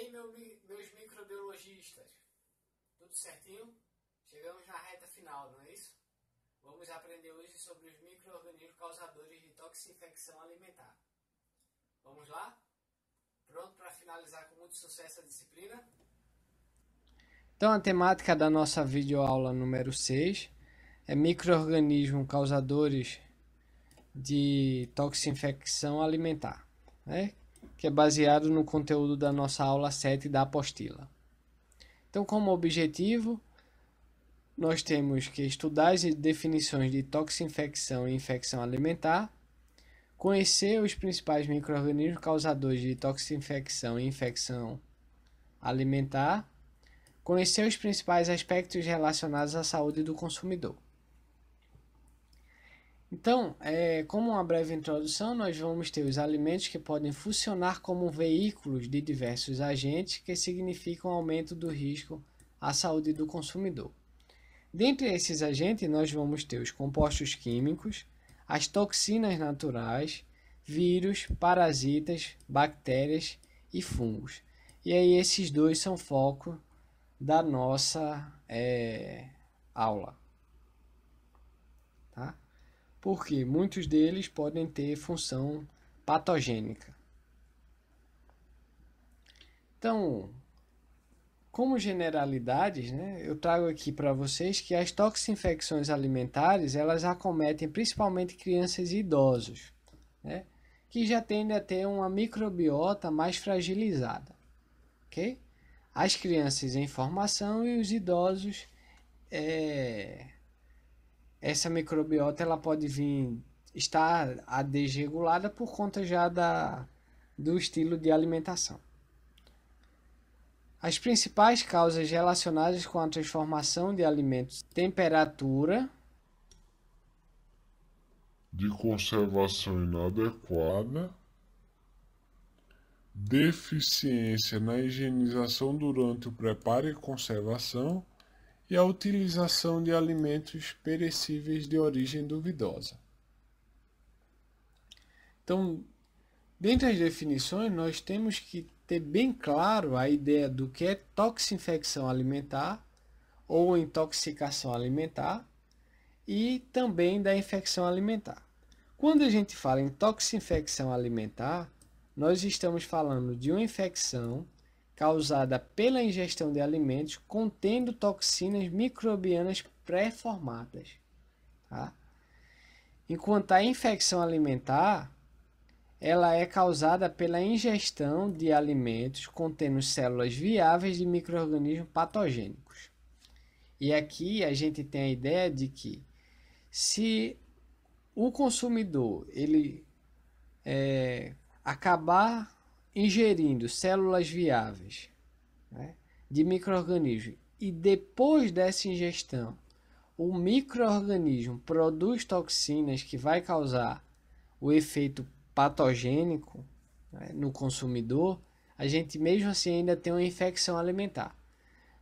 aí, meus microbiologistas? Tudo certinho? Chegamos na reta final, não é isso? Vamos aprender hoje sobre os micro-organismos causadores de toxinfecção alimentar. Vamos lá? Pronto para finalizar com muito sucesso a disciplina? Então, a temática da nossa videoaula número 6 é micro-organismos causadores de toxinfecção alimentar, né? Que é baseado no conteúdo da nossa aula 7 da apostila. Então, como objetivo, nós temos que estudar as definições de toxinfecção e infecção alimentar, conhecer os principais micro-organismos causadores de toxinfecção e infecção alimentar, conhecer os principais aspectos relacionados à saúde do consumidor. Então, como uma breve introdução, nós vamos ter os alimentos que podem funcionar como veículos de diversos agentes que significam aumento do risco à saúde do consumidor. Dentre esses agentes, nós vamos ter os compostos químicos, as toxinas naturais, vírus, parasitas, bactérias e fungos. E aí esses dois são foco da nossa aula. Tá? Porque muitos deles podem ter função patogênica. Então, como generalidades, né, eu trago aqui para vocês que as toxinfecções alimentares, elas acometem principalmente crianças e idosos, né, que já tendem a ter uma microbiota mais fragilizada. Okay? As crianças em formação e os idosos, essa microbiota ela pode estar desregulada por conta já do estilo de alimentação. As principais causas relacionadas com a transformação de alimentos: temperatura de conservação inadequada, deficiência na higienização durante o preparo e conservação e a utilização de alimentos perecíveis de origem duvidosa. Então, dentre as definições, nós temos que ter bem claro a ideia do que é toxinfecção alimentar ou intoxicação alimentar e também da infecção alimentar. Quando a gente fala em toxinfecção alimentar, nós estamos falando de uma infecção causada pela ingestão de alimentos contendo toxinas microbianas pré-formadas. Tá? Enquanto a infecção alimentar, ela é causada pela ingestão de alimentos contendo células viáveis de micro-organismos patogênicos. E aqui a gente tem a ideia de que se o consumidor ele acabar ingerindo células viáveis, né, de micro-organismos e depois dessa ingestão o micro-organismo produz toxinas que vai causar o efeito patogênico, né, no consumidor, a gente mesmo assim ainda tem uma infecção alimentar.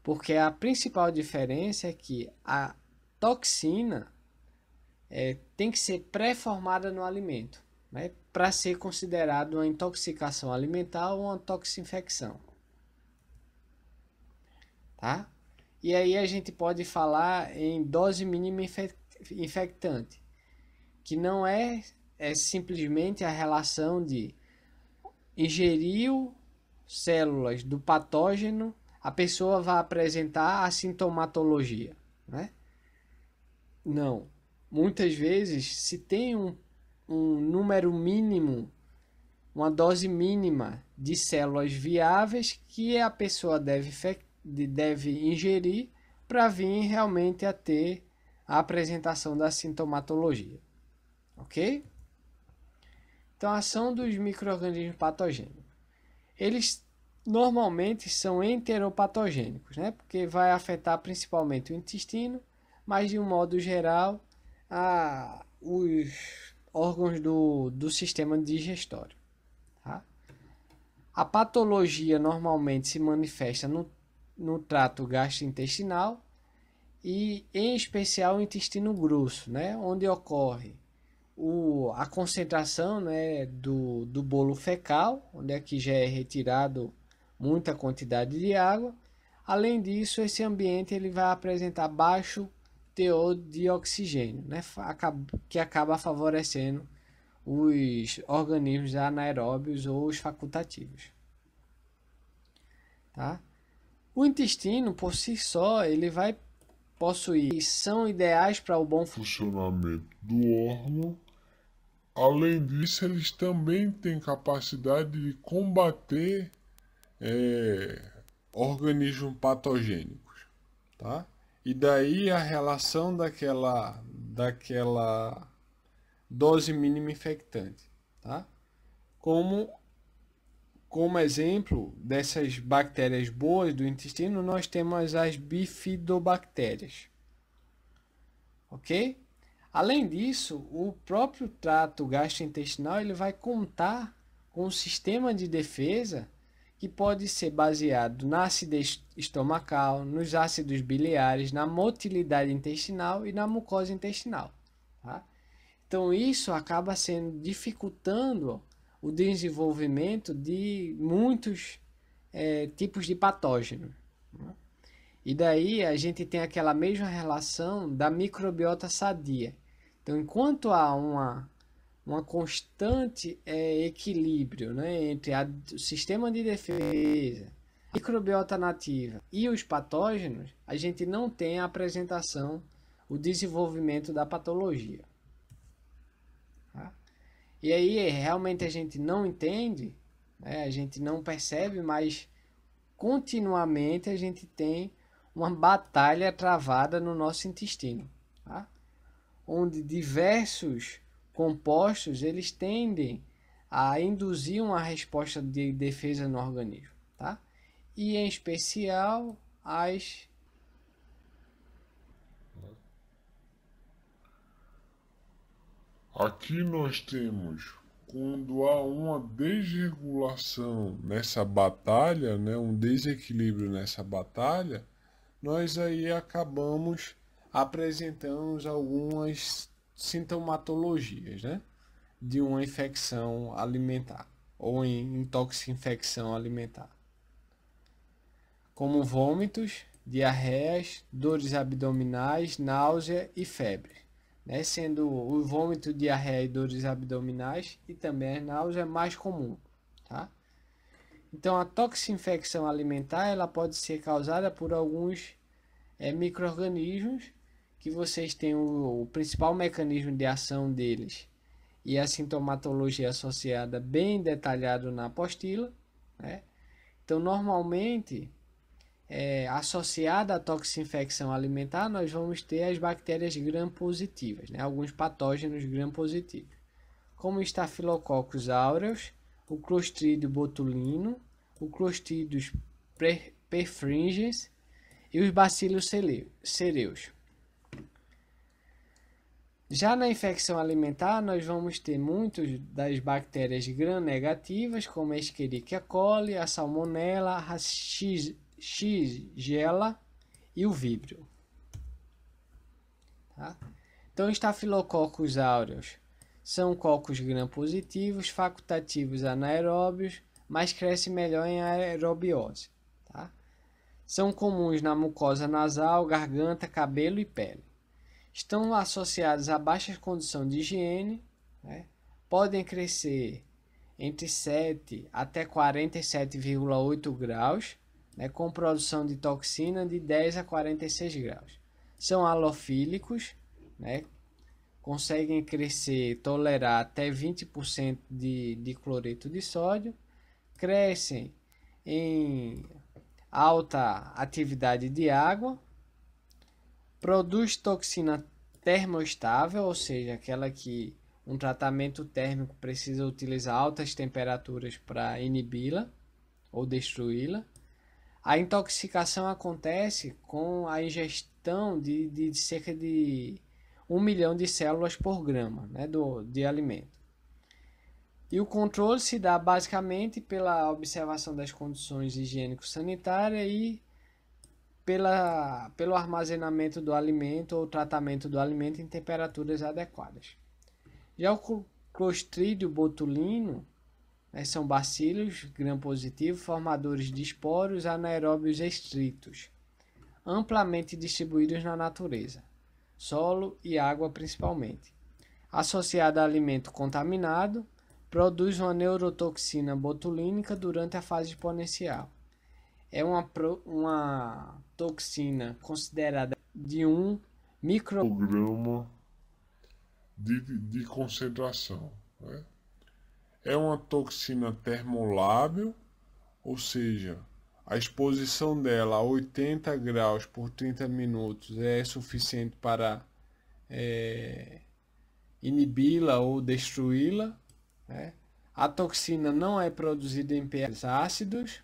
Porque a principal diferença é que a toxina tem que ser pré-formada no alimento, né, para ser considerado uma intoxicação alimentar ou uma toxinfecção. Tá? E aí a gente pode falar em dose mínima infectante, que não é simplesmente a relação de ingeriu células do patógeno, a pessoa vai apresentar a sintomatologia, né? Não. Muitas vezes se tem um número mínimo, uma dose mínima de células viáveis que a pessoa deve ingerir para vir realmente a ter a apresentação da sintomatologia. Ok? Então, a ação dos micro-organismos patogênicos. Eles normalmente são enteropatogênicos, né? Porque vai afetar principalmente o intestino, mas de um modo geral os órgãos do sistema digestório. Tá? A patologia normalmente se manifesta no trato gastrointestinal e em especial o intestino grosso, né? Onde ocorre a concentração, né, do bolo fecal, onde aqui já é retirado muita quantidade de água. Além disso, esse ambiente ele vai apresentar baixo teor de oxigênio, né, que acaba favorecendo os organismos anaeróbios ou os facultativos. Tá? O intestino, por si só, ele vai possuir, são ideais para o bom funcionamento do órgão. Além disso, eles também têm capacidade de combater organismos patogênicos, tá? E daí a relação daquela dose mínima infectante, tá? Como exemplo dessas bactérias boas do intestino, nós temos as bifidobactérias, ok? Além disso, o próprio trato gastrointestinal ele vai contar com um sistema de defesa que pode ser baseado na acidez estomacal, nos ácidos biliares, na motilidade intestinal e na mucosa intestinal. Tá? Então isso acaba dificultando o desenvolvimento de muitos tipos de patógenos. Né? E daí a gente tem aquela mesma relação da microbiota sadia. Então, enquanto há uma constante equilíbrio, né, entre o sistema de defesa, a microbiota nativa e os patógenos, a gente não tem a apresentação, o desenvolvimento da patologia. Tá? E aí realmente a gente não entende, né, a gente não percebe, mas continuamente a gente tem uma batalha travada no nosso intestino, tá? Onde diversos compostos eles tendem a induzir uma resposta de defesa no organismo, tá? E em especial Aqui nós temos, quando há uma desregulação nessa batalha, né, um desequilíbrio nessa batalha, nós aí acabamos apresentando algumas sintomatologias, né, de uma infecção alimentar ou intoxinfecção alimentar, como vômitos, diarreias, dores abdominais, náusea e febre, né, sendo o vômito, diarreia e dores abdominais e também a náusea mais comum, tá? Então a toxinfecção alimentar ela pode ser causada por alguns micro-organismos que vocês têm o principal mecanismo de ação deles e a sintomatologia associada bem detalhado na apostila, né? Então normalmente associada à toxinfecção alimentar nós vamos ter as bactérias gram-positivas, né? Alguns patógenos gram-positivos, como Staphylococcus aureus, o Clostridium botulinum, o Clostridium perfringens e os Bacillus cereus. Já na infecção alimentar, nós vamos ter muitas das bactérias gram-negativas, como a Escherichia coli, a Salmonella, a Shigella e o Vibrio. Tá? Então, Staphylococcus aureus são cocos gram-positivos, facultativos anaeróbios, mas crescem melhor em aerobiose. Tá? São comuns na mucosa nasal, garganta, cabelo e pele. Estão associados a baixa condição de higiene, né? Podem crescer entre 7 até 47,8 graus, né? Com produção de toxina de 10 a 46 graus. São halofílicos, né? Conseguem crescer, tolerar até 20% de cloreto de sódio, crescem em alta atividade de água, produz toxina termoestável, ou seja, aquela que um tratamento térmico precisa utilizar altas temperaturas para inibi-la ou destruí-la. A intoxicação acontece com a ingestão de cerca de 1 milhão de células por grama, né, de alimento. E o controle se dá basicamente pela observação das condições higiênico-sanitárias e pelo armazenamento do alimento ou tratamento do alimento em temperaturas adequadas. Já o Clostridium botulinum, né? São bacilos gram-positivos, formadores de esporos anaeróbios estritos, amplamente distribuídos na natureza, solo e água principalmente. Associada a alimento contaminado, produz uma neurotoxina botulínica durante a fase exponencial. É uma toxina considerada de um micrograma de concentração, né? É uma toxina termolábil, ou seja, a exposição dela a 80 graus por 30 minutos é suficiente para inibi-la ou destruí-la, né? A toxina não é produzida em pH ácidos.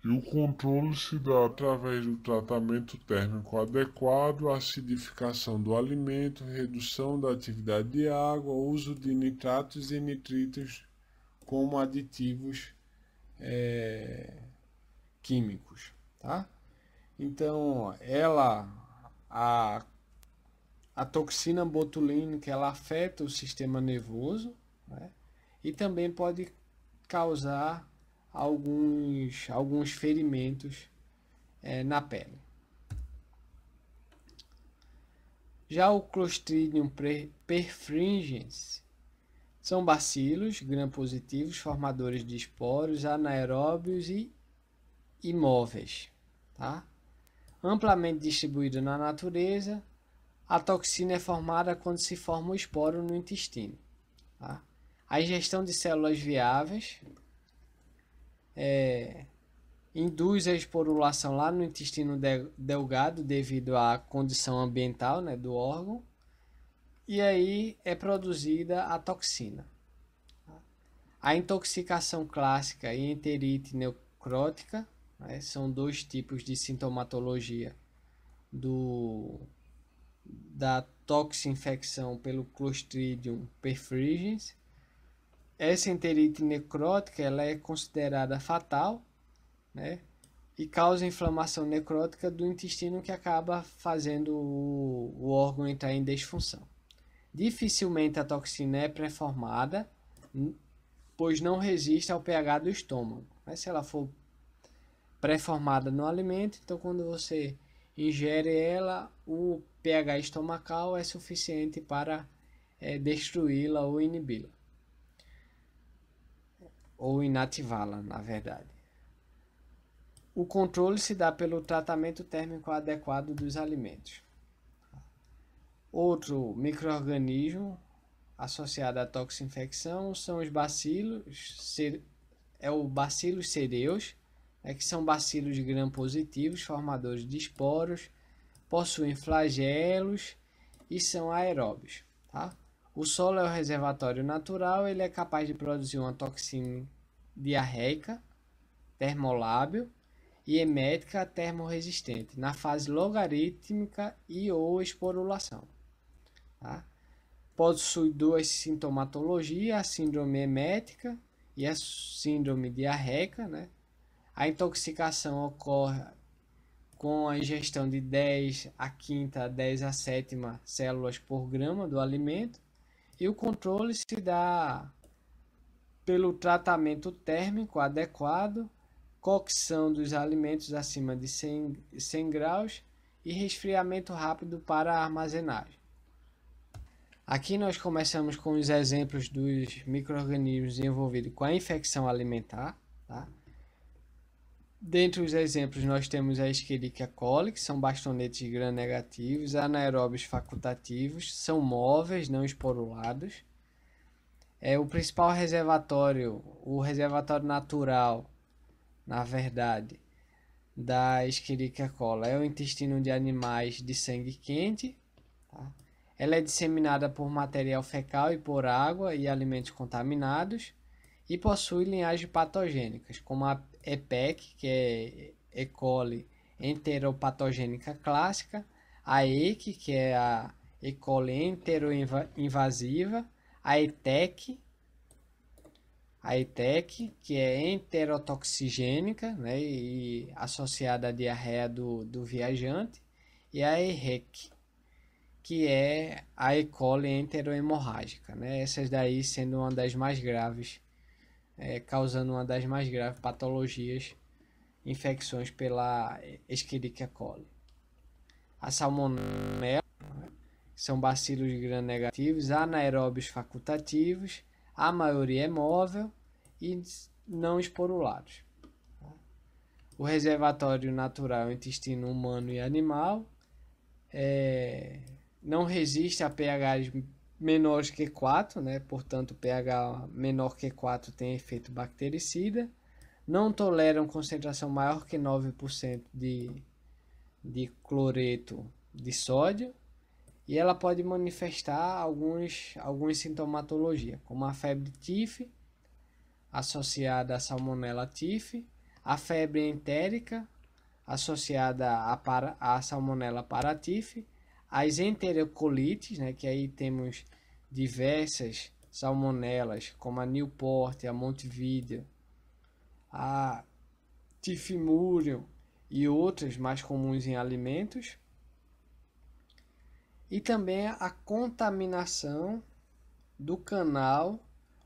E o controle se dá através do tratamento térmico adequado, acidificação do alimento, redução da atividade de água, uso de nitratos e nitritos como aditivos químicos, tá? Então, a toxina botulínica, ela afeta o sistema nervoso, né? E também pode causar alguns ferimentos na pele. Já o Clostridium perfringens são bacilos gram-positivos, formadores de esporos anaeróbios e imóveis, tá? Amplamente distribuído na natureza, a toxina é formada quando se forma o esporo no intestino, tá? A ingestão de células viáveis induz a esporulação lá no intestino delgado devido à condição ambiental, né, do órgão, e aí é produzida a toxina. A intoxicação clássica e enterite necrótica, né, são dois tipos de sintomatologia da toxinfecção pelo Clostridium perfringens. Essa enterite necrótica, ela é considerada fatal, né, e causa inflamação necrótica do intestino, que acaba fazendo o órgão entrar em disfunção. Dificilmente a toxina é pré-formada, pois não resiste ao pH do estômago. Mas se ela for pré-formada no alimento, então quando você ingere ela, o pH estomacal é suficiente para destruí-la ou inibi-la. Ou inativá-la, na verdade. O controle se dá pelo tratamento térmico adequado dos alimentos. Outro micro-organismo associado à toxinfecção são os bacilos, o Bacillus cereus, que são bacilos gram-positivos, formadores de esporos, possuem flagelos e são aeróbios, tá? O solo é o reservatório natural, ele é capaz de produzir uma toxina diarreica, termolábil e emética termorresistente na fase logarítmica e ou esporulação, tá? Possui duas sintomatologias, a síndrome emética e a síndrome diarreica, né? A intoxicação ocorre com a ingestão de 10 a quinta, 10 a sétima células por grama do alimento, e o controle se dá pelo tratamento térmico adequado, cocção dos alimentos acima de 100 graus e resfriamento rápido para a armazenagem. Aqui nós começamos com os exemplos dos micro-organismos envolvidos com a infecção alimentar, tá? Dentre os exemplos nós temos a Escherichia coli, que são bastonetes gram-negativos, anaeróbios facultativos, são móveis, não esporulados. O principal reservatório, o reservatório natural, na verdade, da Escherichia coli é o intestino de animais de sangue quente, tá? Ela é disseminada por material fecal e por água e alimentos contaminados e possui linhagens patogênicas, como a EPEC, que é E. coli enteropatogênica clássica, a EC, que é a E. coli enteroinvasiva, a ETEC, que é enterotoxigênica, né, e associada à diarreia do viajante, e a EREC, que é a E. coli enterohemorrágica, né? Essas daí sendo uma das mais graves, causando uma das mais graves patologias, infecções pela Escherichia coli. A salmonela, são bacilos gram-negativos, anaeróbios facultativos, a maioria é móvel e não esporulados. O reservatório natural é o intestino humano e animal, não resiste a pHs menores que 4, né? Portanto, pH menor que 4 tem efeito bactericida, não toleram concentração maior que 9% de cloreto de sódio, e ela pode manifestar algumas sintomatologias, como a febre tif, associada à salmonella tif, a febre entérica, associada à salmonella paratif, as enterocolites, né, que aí temos diversas salmonelas, como a Newport, a Montevideo, a Tifimurium e outras mais comuns em alimentos. E também a contaminação do canal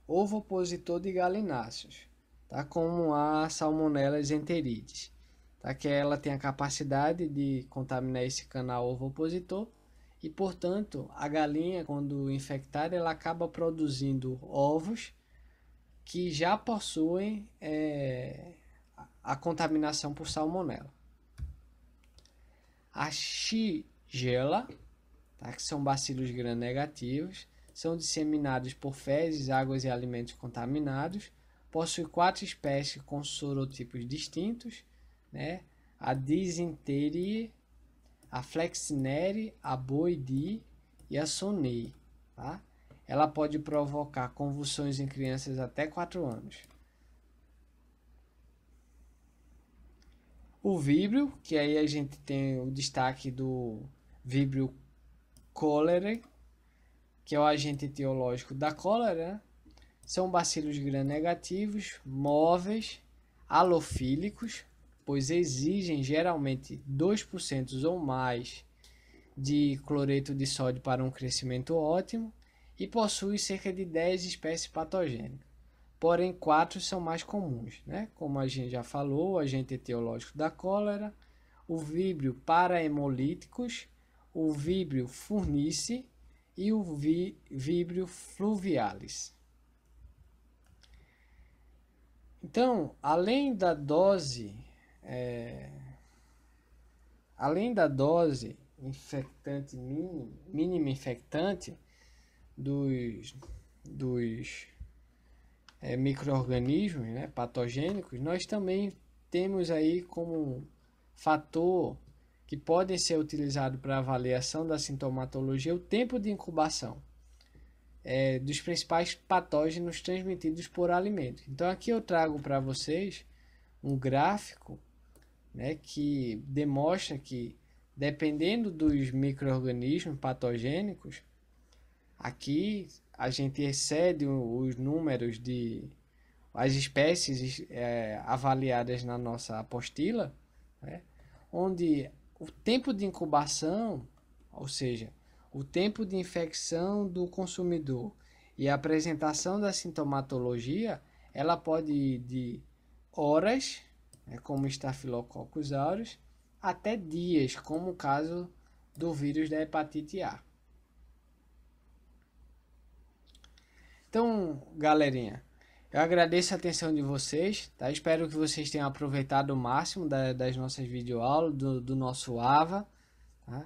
ovopositor de galináceos, tá? Como a Salmonella enterides, tá? Que ela tem a capacidade de contaminar esse canal ovopositor e, portanto, a galinha, quando infectada, ela acaba produzindo ovos que já possuem a contaminação por salmonela. A Shigella, tá? Que são bacilos gram-negativos, são disseminados por fezes, águas e alimentos contaminados, possui 4 espécies com sorotipos distintos, né? A Dysenterie, a Flexneri, a Boidii e a Sonnei, tá? Ela pode provocar convulsões em crianças até 4 anos. O víbrio, que aí a gente tem o destaque do víbrio cholerae, que é o agente etiológico da cólera, né? São bacilos gram-negativos, móveis, halofílicos, pois exigem geralmente 2% ou mais de cloreto de sódio para um crescimento ótimo e possuem cerca de 10 espécies patogênicas. Porém, 4 são mais comuns, né? Como a gente já falou, o agente etiológico da cólera, o víbrio parahemolíticos, o víbrio furnice e o víbrio fluvialis. Então, além da dose infectante mínima infectante dos micro-organismos, né, patogênicos, nós também temos aí como fator que podem ser utilizados para avaliação da sintomatologia o tempo de incubação dos principais patógenos transmitidos por alimento. Então aqui eu trago para vocês um gráfico, né, que demonstra que dependendo dos micro-organismos patogênicos, aqui a gente excede os números as espécies avaliadas na nossa apostila, né, onde o tempo de incubação, ou seja, o tempo de infecção do consumidor e a apresentação da sintomatologia, ela pode ir de horas, né, como Staphylococcus aureus, até dias, como o caso do vírus da hepatite A. Então, galerinha, eu agradeço a atenção de vocês, tá? Espero que vocês tenham aproveitado o máximo das nossas videoaulas, do nosso AVA, tá?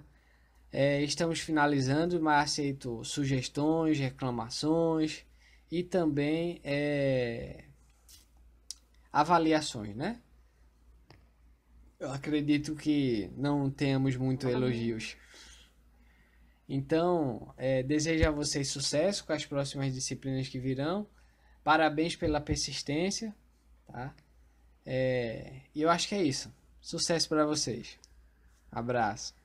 Estamos finalizando, mas aceito sugestões, reclamações e também avaliações, né? Eu acredito que não tenhamos muito elogios. Então, desejo a vocês sucesso com as próximas disciplinas que virão. Parabéns pela persistência, tá? E eu acho que é isso. Sucesso para vocês. Abraço.